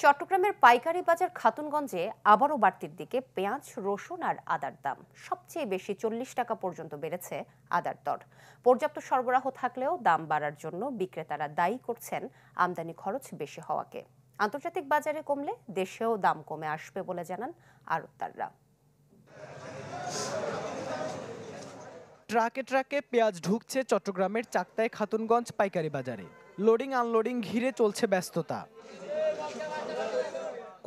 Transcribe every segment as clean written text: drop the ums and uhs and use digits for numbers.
চট্টগ্রামের পাইকারি বাজার খাতুনগঞ্জে আবারও বাড়তির দিকে পেঁয়াজ, রসুন আর আদার দাম সবচেয়ে বেশি 40 টাকা পর্যন্ত বেড়েছে আদার দর। পর্যাপ্ত সরবরাহ থাকলেও দাম বাড়ার জন্য বিক্রেতারা দায়ী করছেন আমদানি খরচ বেশি হওয়াকে। আন্তর্জাতিক বাজারে কমলে দেশেও দাম কমে আসবে বলে জানান আড়তদাররা। ট্রাকে ট্রাকে পেঁয়াজ ঢুকছে চট্টগ্রামের চাক্তায় খাতুনগঞ্জ পাইকারি বাজারে। লোডিং আনলোডিং ঘিরে চলছে ব্যস্ততা।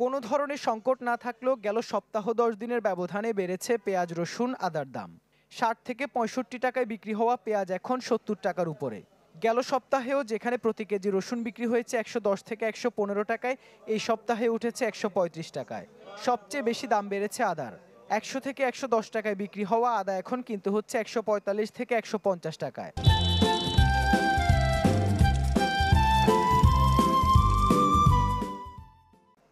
কোনো ধরনের সংকট না থাকলেও গেল সপ্তাহ 10 দিনের ব্যবধানে বেড়েছে পেঁয়াজ, রসুন, আদার দাম। 60 থেকে 65 টাকায় বিক্রি হওয়া পেঁয়াজ এখন 70 টাকার উপরে। গেল সপ্তাহেও যেখানে প্রতি কেজি রসুন বিক্রি হয়েছে 110 থেকে 115 টাকায়, এই সপ্তাহে উঠেছে 135 টাকায়। সবচেয়ে বেশি দাম বেড়েছে আদার। 100 থেকে 110 টাকায় বিক্রি হওয়া আদা এখন কিন্তু হচ্ছে 145 থেকে 150 টাকায়।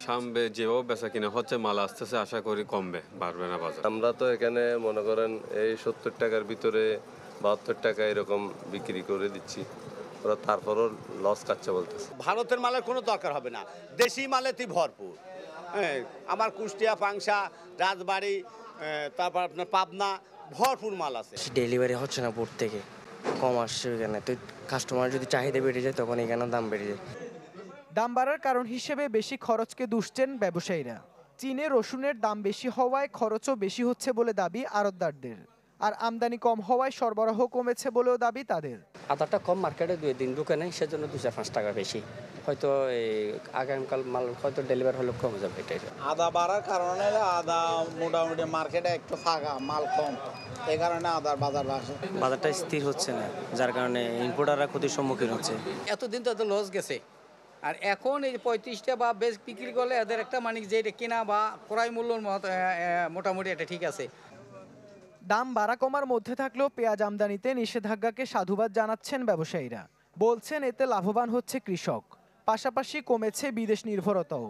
সামনে যেভাবে বেচা কিনা হচ্ছে, মাল আসতেছে, আশা করি কমবে, বাড়বে না বাজার। আমরা তো এখানে মনে করেন এই 70 টাকার ভিতরে 72 টাকা এরকম বিক্রি করে দিচ্ছি, ওরা তারপরও লস খাচ্ছে বলতেছে। ভারতের মালের কোনো দরকার হবে না, দেশি মালেতেই ভরপুর। হ্যাঁ, আমার কুষ্টিয়া, পাংশা, রাজবাড়ি, তারপর আপনার পাবনা ভরপুর মাল আছে। ডেলিভারি হচ্ছে না বোর্ড থেকে, কম আসছে এখানে। তো কাস্টমার যদি চাহিদা বেড়ে যায় তখন এখানে দাম বেড়ে যায়। দাম বাড়ার কারণ হিসেবে বেশি খরচকে দুষছেন ব্যবসায়ীরা। চীনে রসুনের দাম বেশি হওয়ায় খরচও বেশি হচ্ছে বলে দাবি আড়তদারদের। আর আমদানি কম হওয়ায় সরবরাহ কমেছে বলেও দাবি তাদের। আদাটা কম মার্কেটে 2 দিন ঢুকে নেই, সেজন্য 2-5 টাকা বেশি। হয়তো এই আগামীকাল মাল হয়তো ডেলিভারি হলে কমে যাবে। এটাই আদা বাড়ার কারণে আদা মোটামুটি মার্কেটে একটু ফাঁকা, মাল কম, এই কারণে আদার বাজার বাড়ছে। বাজারটা স্থির হচ্ছে না, যার কারণে ইম্পোর্টাররা ক্ষতির সম্মুখীন হচ্ছে। এতদিন তো এত লস গেছে, আর এখন এই 35টা বা বেশ বিক্রি করলে এদের একটা মানে যে কেনা বা ক্রয় মূল্যর মোটামুটি এটা ঠিক আছে। দাম বাড়া কমার মধ্যে থাকলেও পেঁয়াজ আমদানিতে নিষেধাজ্ঞাকে সাধুবাদ জানাচ্ছেন ব্যবসায়ীরা। বলছেন এতে লাভবান হচ্ছে কৃষক, পাশাপাশি কমেছে বিদেশ নির্ভরতাও।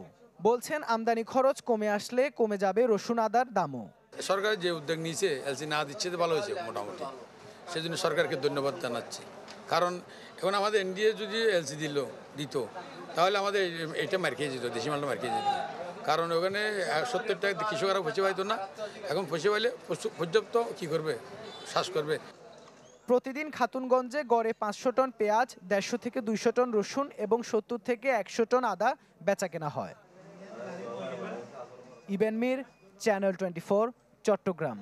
বলছেন আমদানি খরচ কমে আসলে কমে যাবে রসুন, আদার দামও। সরকার যে উদ্যোগ নিয়েছে, এলসি না দিচ্ছে তো ভালো হয়েছে মোটামুটি, সেজন্য সরকারকে ধন্যবাদ জানাচ্ছি। কারণ এখন আমাদের এনডিএ যদি এলসি দিত তাহলে আমাদের এটা মার খেয়ে যেত, দেশি মালটা মার খেয়ে যেত। কারণ ওখানে 70 টাকা কৃষকরা ফসে পাইতো না, এখন ফসে পাইলে পর্যাপ্ত কী করবে, শ্বাস করবে। প্রতিদিন খাতুনগঞ্জে গড়ে 500 টন পেঁয়াজ, 150 থেকে 200 টন রসুন এবং 70 থেকে 100 টন আদা বেচা কেনা হয়। ইবেন মীর, চ্যানেল 24, চট্টগ্রাম।